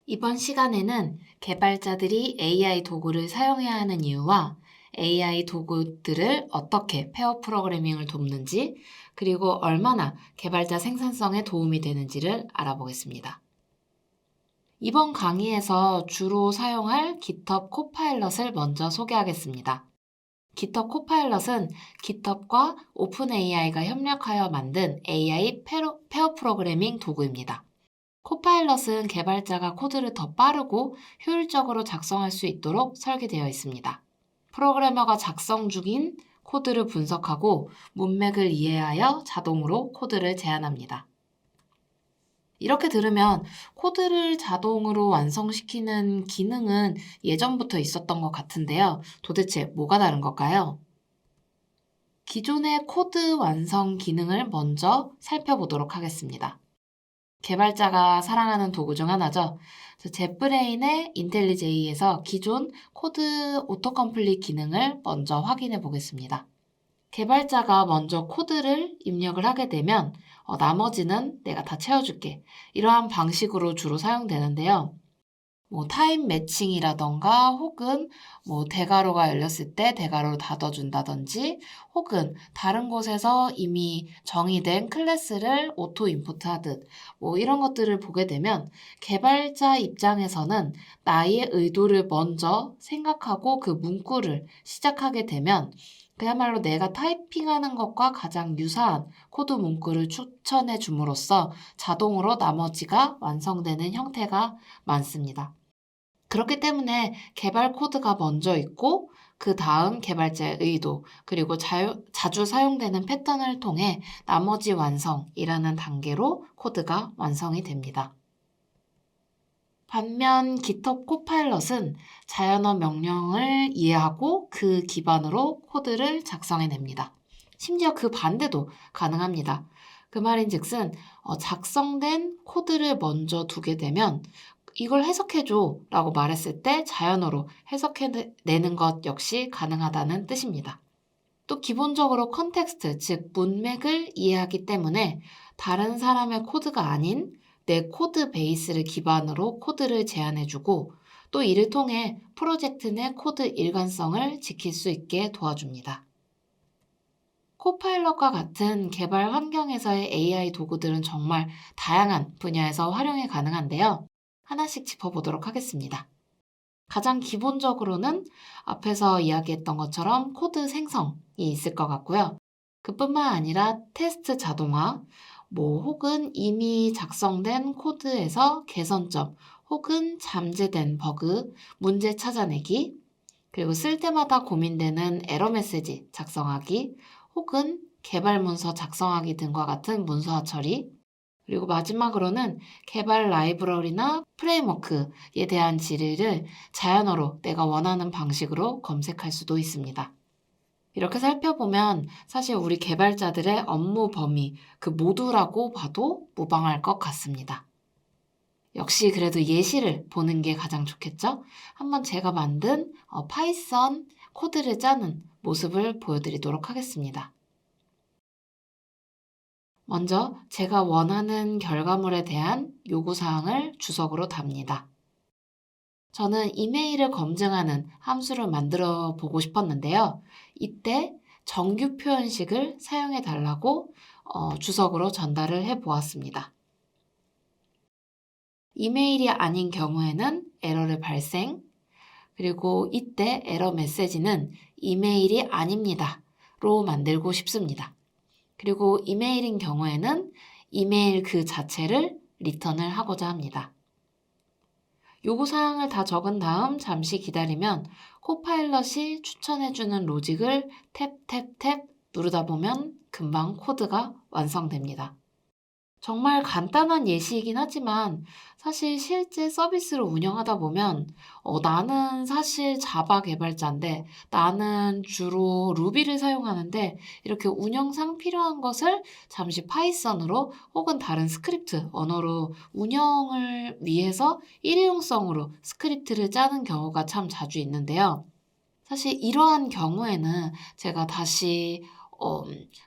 이번 시간에는 개발자들이 AI 도구를 사용해야 하는 이유와 AI 도구들을 어떻게 페어 프로그래밍을 돕는지, 그리고 얼마나 개발자 생산성에 도움이 되는지를 알아보겠습니다. 이번 강의에서 주로 사용할 GitHub 코파일럿을 먼저 소개하겠습니다. GitHub 코파일럿은 GitHub과 오픈AI가 협력하여 만든 AI 페어 프로그래밍 도구입니다. 코파일럿은 개발자가 코드를 더 빠르고 효율적으로 작성할 수 있도록 설계되어 있습니다. 프로그래머가 작성 중인 코드를 분석하고 문맥을 이해하여 자동으로 코드를 제안합니다. 이렇게 들으면 코드를 자동으로 완성시키는 기능은 예전부터 있었던 것 같은데요. 도대체 뭐가 다른 걸까요? 기존의 코드 완성 기능을 먼저 살펴보도록 하겠습니다. 개발자가 사랑하는 도구 중 하나죠. 젯브레인의 인텔리제이에서 기존 코드 오토컴플릿 기능을 먼저 확인해 보겠습니다. 개발자가 먼저 코드를 입력을 하게 되면 나머지는 내가 다 채워줄게. 이러한 방식으로 주로 사용되는데요. 타임 매칭이라던가 혹은 대괄호가 열렸을 때 대괄호를 닫아준다든지 혹은 다른 곳에서 이미 정의된 클래스를 오토 임포트하듯 이런 것들을 보게 되면 개발자 입장에서는 나의 의도를 먼저 생각하고 그 문구를 시작하게 되면 그야말로 내가 타이핑하는 것과 가장 유사한 코드 문구를 추천해 줌으로써 자동으로 나머지가 완성되는 형태가 많습니다. 그렇기 때문에 개발 코드가 먼저 있고 그 다음 개발자의 의도 그리고 자주 사용되는 패턴을 통해 나머지 완성이라는 단계로 코드가 완성이 됩니다. 반면 GitHub 코파일럿은 자연어 명령을 이해하고 그 기반으로 코드를 작성해냅니다. 심지어 그 반대도 가능합니다. 그 말인즉슨 작성된 코드를 먼저 두게 되면 이걸 해석해줘 라고 말했을 때 자연어로 해석해내는 것 역시 가능하다는 뜻입니다. 또 기본적으로 컨텍스트, 즉 문맥을 이해하기 때문에 다른 사람의 코드가 아닌 내 코드 베이스를 기반으로 코드를 제안해주고 또 이를 통해 프로젝트 내 코드 일관성을 지킬 수 있게 도와줍니다. 코파일럿과 같은 개발 환경에서의 AI 도구들은 정말 다양한 분야에서 활용이 가능한데요. 하나씩 짚어보도록 하겠습니다. 가장 기본적으로는 앞에서 이야기했던 것처럼 코드 생성이 있을 것 같고요. 그뿐만 아니라 테스트 자동화, 혹은 이미 작성된 코드에서 개선점, 혹은 잠재된 버그, 문제 찾아내기, 그리고 쓸 때마다 고민되는 에러 메시지 작성하기, 혹은 개발 문서 작성하기 등과 같은 문서화 처리, 그리고 마지막으로는 개발 라이브러리나 프레임워크에 대한 질의를 자연어로 내가 원하는 방식으로 검색할 수도 있습니다. 이렇게 살펴보면 사실 우리 개발자들의 업무 범위, 그 모두라고 봐도 무방할 것 같습니다. 역시 그래도 예시를 보는 게 가장 좋겠죠? 한번 제가 만든 파이썬 코드를 짜는 모습을 보여드리도록 하겠습니다. 먼저 제가 원하는 결과물에 대한 요구사항을 주석으로 답니다. 저는 이메일을 검증하는 함수를 만들어 보고 싶었는데요. 이때 정규 표현식을 사용해 달라고 주석으로 전달을 해 보았습니다. 이메일이 아닌 경우에는 에러를 발생, 그리고 이때 에러 메시지는 이메일이 아닙니다로 만들고 싶습니다. 그리고 이메일인 경우에는 이메일 그 자체를 리턴을 하고자 합니다. 요구사항을 다 적은 다음 잠시 기다리면 코파일럿이 추천해주는 로직을 탭탭탭 누르다 보면 금방 코드가 완성됩니다. 정말 간단한 예시이긴 하지만 사실 실제 서비스를 운영하다 보면 나는 사실 자바 개발자인데 나는 주로 루비를 사용하는데 이렇게 운영상 필요한 것을 잠시 파이썬으로 혹은 다른 스크립트 언어로 운영을 위해서 일회용성으로 스크립트를 짜는 경우가 참 자주 있는데요. 사실 이러한 경우에는 제가 다시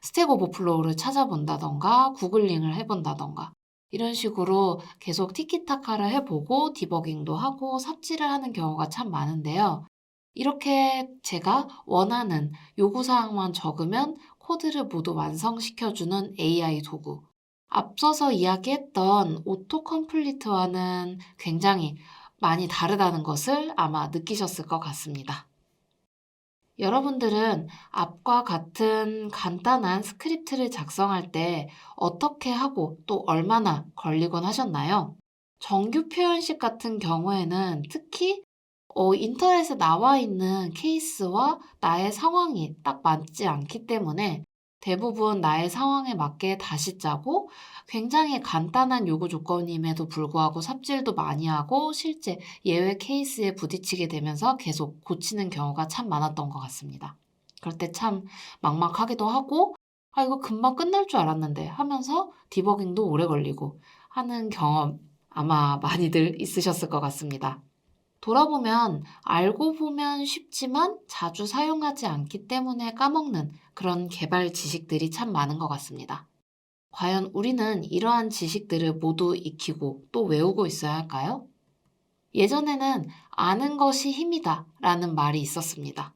스택 오버플로우를 찾아본다던가 구글링을 해본다던가 이런 식으로 계속 티키타카를 해보고 디버깅도 하고 삽질을 하는 경우가 참 많은데요. 이렇게 제가 원하는 요구사항만 적으면 코드를 모두 완성시켜주는 AI 도구. 앞서서 이야기했던 오토 컴플리트와는 굉장히 많이 다르다는 것을 아마 느끼셨을 것 같습니다. 여러분들은 앞과 같은 간단한 스크립트를 작성할 때 어떻게 하고 또 얼마나 걸리곤 하셨나요? 정규 표현식 같은 경우에는 특히 인터넷에 나와 있는 케이스와 나의 상황이 딱 맞지 않기 때문에 대부분 나의 상황에 맞게 다시 짜고 굉장히 간단한 요구 조건임에도 불구하고 삽질도 많이 하고 실제 예외 케이스에 부딪히게 되면서 계속 고치는 경우가 참 많았던 것 같습니다. 그럴 때 참 막막하기도 하고 아, 이거 금방 끝날 줄 알았는데 하면서 디버깅도 오래 걸리고 하는 경험 아마 많이들 있으셨을 것 같습니다. 돌아보면 알고 보면 쉽지만 자주 사용하지 않기 때문에 까먹는 그런 개발 지식들이 참 많은 것 같습니다. 과연 우리는 이러한 지식들을 모두 익히고 또 외우고 있어야 할까요? 예전에는 아는 것이 힘이다 라는 말이 있었습니다.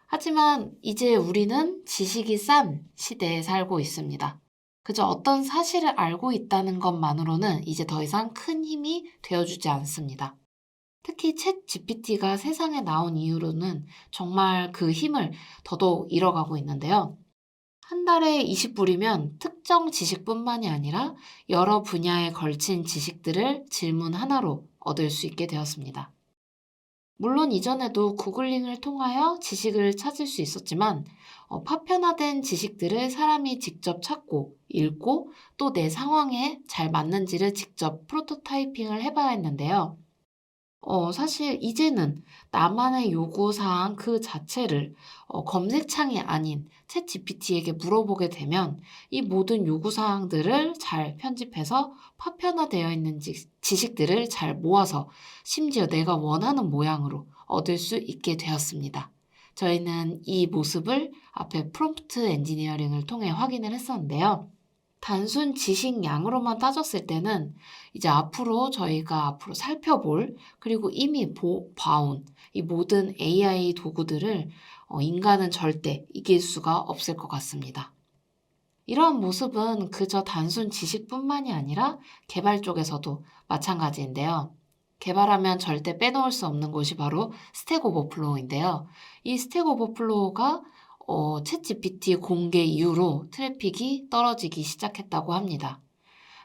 하지만 이제 우리는 지식이 싼 시대에 살고 있습니다. 그저 어떤 사실을 알고 있다는 것만으로는 이제 더 이상 큰 힘이 되어주지 않습니다. 특히 챗 GPT가 세상에 나온 이후로는 정말 그 힘을 더더욱 잃어가고 있는데요. 한 달에 20불이면 특정 지식뿐만이 아니라 여러 분야에 걸친 지식들을 질문 하나로 얻을 수 있게 되었습니다. 물론 이전에도 구글링을 통하여 지식을 찾을 수 있었지만 파편화된 지식들을 사람이 직접 찾고 읽고 또 내 상황에 잘 맞는지를 직접 프로토타이핑을 해봐야 했는데요. 사실 이제는 나만의 요구사항 그 자체를 검색창이 아닌 챗GPT에게 물어보게 되면 이 모든 요구사항들을 잘 편집해서 파편화되어 있는 지식들을 잘 모아서 심지어 내가 원하는 모양으로 얻을 수 있게 되었습니다. 저희는 이 모습을 앞에 프롬프트 엔지니어링을 통해 확인을 했었는데요. 단순 지식 양으로만 따졌을 때는 이제 저희가 앞으로 살펴볼 그리고 이미 봐온 이 모든 AI 도구들을 인간은 절대 이길 수가 없을 것 같습니다. 이러한 모습은 그저 단순 지식뿐만이 아니라 개발 쪽에서도 마찬가지인데요. 개발하면 절대 빼놓을 수 없는 곳이 바로 스택 오버플로우인데요. 이 스택 오버플로우가 챗GPT 공개 이후로 트래픽이 떨어지기 시작했다고 합니다.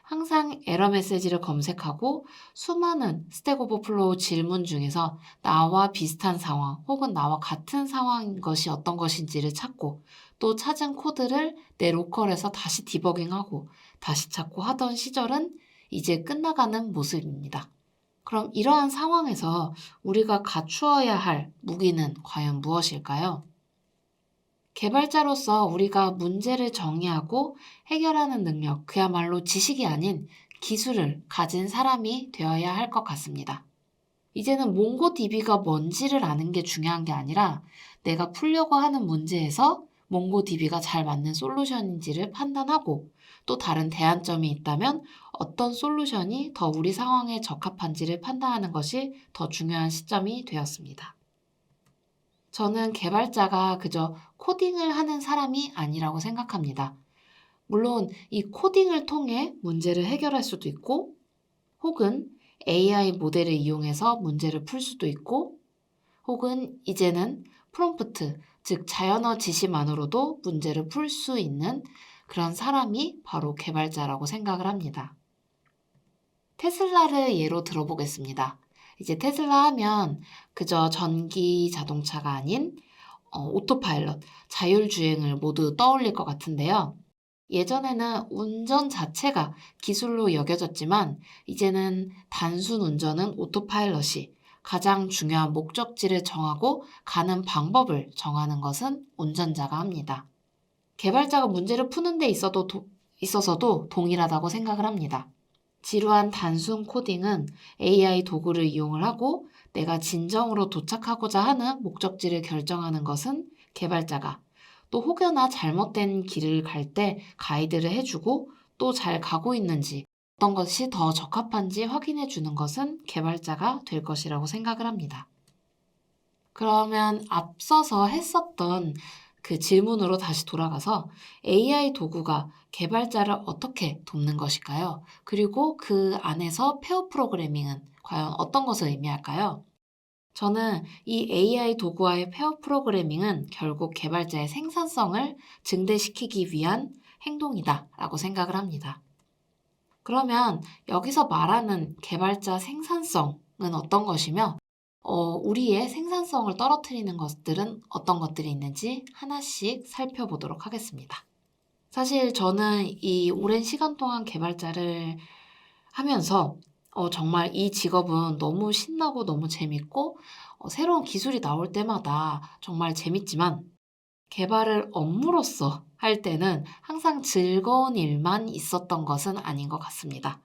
항상 에러 메시지를 검색하고 수많은 스택 오버플로우 질문 중에서 나와 비슷한 상황 혹은 나와 같은 상황인 것이 어떤 것인지를 찾고 또 찾은 코드를 내 로컬에서 다시 디버깅하고 다시 찾고 하던 시절은 이제 끝나가는 모습입니다. 그럼 이러한 상황에서 우리가 갖추어야 할 무기는 과연 무엇일까요? 개발자로서 우리가 문제를 정의하고 해결하는 능력, 그야말로 지식이 아닌 기술을 가진 사람이 되어야 할 것 같습니다. 이제는 몽고DB가 뭔지를 아는 게 중요한 게 아니라 내가 풀려고 하는 문제에서 몽고DB가 잘 맞는 솔루션인지를 판단하고 또 다른 대안점이 있다면 어떤 솔루션이 더 우리 상황에 적합한지를 판단하는 것이 더 중요한 시점이 되었습니다. 저는 개발자가 그저 코딩을 하는 사람이 아니라고 생각합니다. 물론 이 코딩을 통해 문제를 해결할 수도 있고, 혹은 AI 모델을 이용해서 문제를 풀 수도 있고, 혹은 이제는 프롬프트, 즉 자연어 지시만으로도 문제를 풀 수 있는 그런 사람이 바로 개발자라고 생각을 합니다. 테슬라를 예로 들어보겠습니다. 이제 테슬라 하면 그저 전기 자동차가 아닌 오토파일럿, 자율주행을 모두 떠올릴 것 같은데요. 예전에는 운전 자체가 기술로 여겨졌지만 이제는 단순 운전은 오토파일럿이 가장 중요한 목적지를 정하고 가는 방법을 정하는 것은 운전자가 합니다. 개발자가 문제를 푸는 데 있어서도 동일하다고 생각을 합니다. 지루한 단순 코딩은 AI 도구를 이용을 하고 내가 진정으로 도착하고자 하는 목적지를 결정하는 것은 개발자가 또 혹여나 잘못된 길을 갈 때 가이드를 해주고 또 잘 가고 있는지 어떤 것이 더 적합한지 확인해 주는 것은 개발자가 될 것이라고 생각을 합니다. 그러면 앞서서 했었던 그 질문으로 다시 돌아가서 AI 도구가 개발자를 어떻게 돕는 것일까요? 그리고 그 안에서 페어 프로그래밍은 과연 어떤 것을 의미할까요? 저는 이 AI 도구와의 페어 프로그래밍은 결국 개발자의 생산성을 증대시키기 위한 행동이다라고 생각을 합니다. 그러면 여기서 말하는 개발자 생산성은 어떤 것이며, 우리의 생산성을 떨어뜨리는 것들은 어떤 것들이 있는지 하나씩 살펴보도록 하겠습니다. 사실 저는 이 오랜 시간 동안 개발자를 하면서 정말 이 직업은 너무 신나고 너무 재밌고 새로운 기술이 나올 때마다 정말 재밌지만 개발을 업무로서 할 때는 항상 즐거운 일만 있었던 것은 아닌 것 같습니다.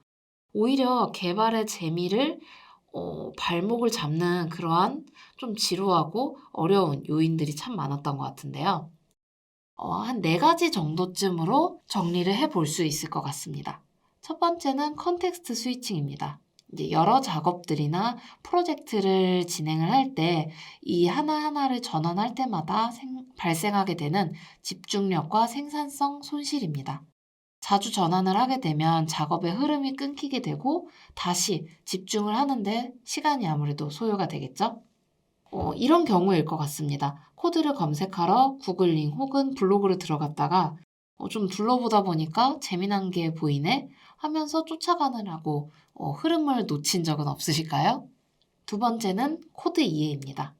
오히려 개발의 재미를 발목을 잡는 그러한 좀 지루하고 어려운 요인들이 참 많았던 것 같은데요. 한 4가지 정도쯤으로 정리를 해볼 수 있을 것 같습니다. 첫 번째는 컨텍스트 스위칭입니다. 이제 여러 작업들이나 프로젝트를 진행을 할 때 이 하나하나를 전환할 때마다 발생하게 되는 집중력과 생산성 손실입니다. 자주 전환을 하게 되면 작업의 흐름이 끊기게 되고 다시 집중을 하는데 시간이 아무래도 소요가 되겠죠? 이런 경우일 것 같습니다. 코드를 검색하러 구글 링 혹은 블로그를 들어갔다가 좀 둘러보다 보니까 재미난 게 보이네 하면서 쫓아가느라고 흐름을 놓친 적은 없으실까요? 두 번째는 코드 이해입니다.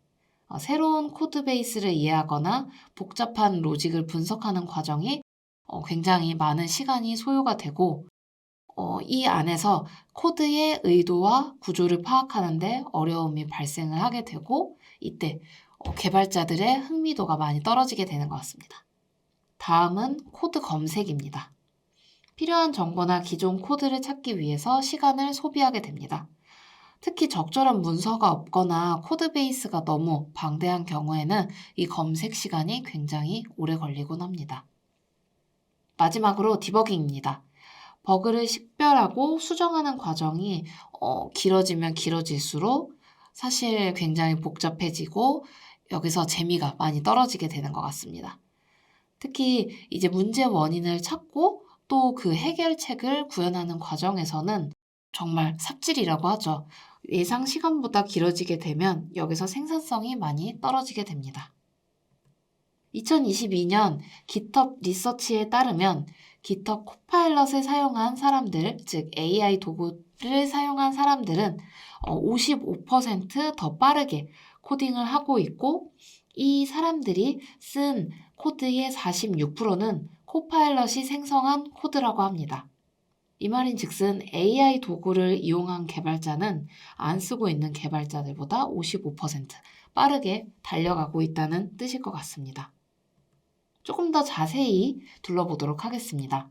새로운 코드 베이스를 이해하거나 복잡한 로직을 분석하는 과정이 굉장히 많은 시간이 소요가 되고 이 안에서 코드의 의도와 구조를 파악하는데 어려움이 발생을 하게 되고 이때 개발자들의 흥미도가 많이 떨어지게 되는 것 같습니다. 다음은 코드 검색입니다. 필요한 정보나 기존 코드를 찾기 위해서 시간을 소비하게 됩니다. 특히 적절한 문서가 없거나 코드 베이스가 너무 방대한 경우에는 이 검색 시간이 굉장히 오래 걸리곤 합니다. 마지막으로 디버깅입니다. 버그를 식별하고 수정하는 과정이 길어지면 길어질수록 사실 굉장히 복잡해지고 여기서 재미가 많이 떨어지게 되는 것 같습니다. 특히 이제 문제 원인을 찾고 또 그 해결책을 구현하는 과정에서는 정말 삽질이라고 하죠. 예상 시간보다 길어지게 되면 여기서 생산성이 많이 떨어지게 됩니다. 2022년 GitHub 리서치에 따르면 GitHub 코파일럿을 사용한 사람들, 즉 AI 도구를 사용한 사람들은 55%더 빠르게 코딩을 하고 있고 이 사람들이 쓴 코드의 46%는 코파일럿이 생성한 코드라고 합니다. 이 말인즉슨 AI 도구를 이용한 개발자는 안 쓰고 있는 개발자들보다 55% 빠르게 달려가고 있다는 뜻일 것 같습니다. 조금 더 자세히 둘러보도록 하겠습니다.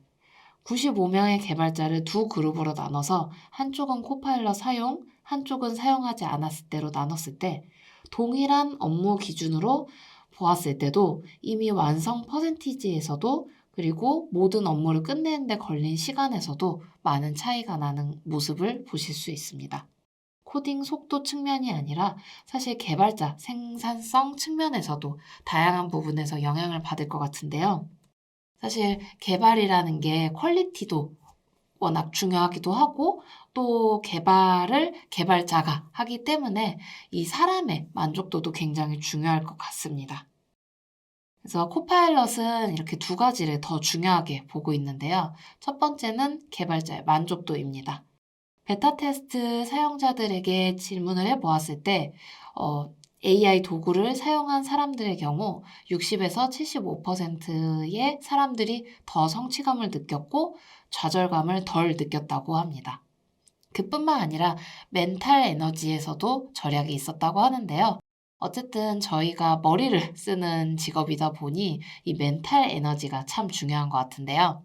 95명의 개발자를 두 그룹으로 나눠서 한쪽은 코파일럿 사용, 한쪽은 사용하지 않았을 때로 나눴을 때 동일한 업무 기준으로 보았을 때도 이미 완성 퍼센티지에서도 그리고 모든 업무를 끝내는 데 걸린 시간에서도 많은 차이가 나는 모습을 보실 수 있습니다. 코딩 속도 측면이 아니라 사실 개발자 생산성 측면에서도 다양한 부분에서 영향을 받을 것 같은데요. 사실 개발이라는 게 퀄리티도 워낙 중요하기도 하고 또 개발을 개발자가 하기 때문에 이 사람의 만족도도 굉장히 중요할 것 같습니다. 그래서 코파일럿은 이렇게 2가지를 더 중요하게 보고 있는데요. 첫 번째는 개발자의 만족도입니다. 베타 테스트 사용자들에게 질문을 해보았을 때 AI 도구를 사용한 사람들의 경우 60에서 75%의 사람들이 더 성취감을 느꼈고 좌절감을 덜 느꼈다고 합니다. 그뿐만 아니라 멘탈 에너지에서도 절약이 있었다고 하는데요. 어쨌든 저희가 머리를 쓰는 직업이다 보니 이 멘탈 에너지가 참 중요한 것 같은데요.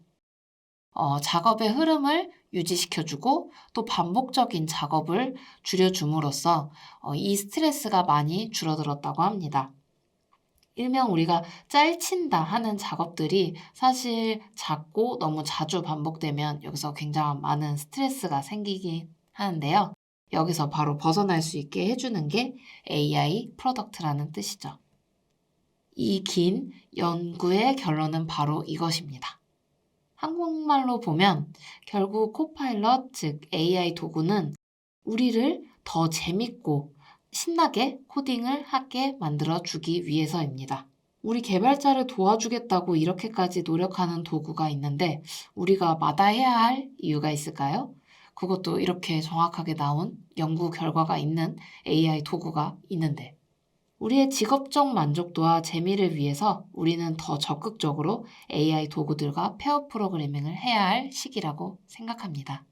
작업의 흐름을 유지시켜주고 또 반복적인 작업을 줄여줌으로써 이 스트레스가 많이 줄어들었다고 합니다. 일명 우리가 짤친다 하는 작업들이 사실 작고 너무 자주 반복되면 여기서 굉장한 많은 스트레스가 생기긴 하는데요. 여기서 바로 벗어날 수 있게 해주는 게 AI 프로덕트라는 뜻이죠. 이 긴 연구의 결론은 바로 이것입니다. 한국말로 보면 결국 코파일럿, 즉 AI 도구는 우리를 더 재밌고 신나게 코딩을 하게 만들어주기 위해서입니다. 우리 개발자를 도와주겠다고 이렇게까지 노력하는 도구가 있는데 우리가 마다해야 할 이유가 있을까요? 그것도 이렇게 정확하게 나온 연구 결과가 있는 AI 도구가 있는데 우리의 직업적 만족도와 재미를 위해서 우리는 더 적극적으로 AI 도구들과 페어 프로그래밍을 해야 할 시기라고 생각합니다.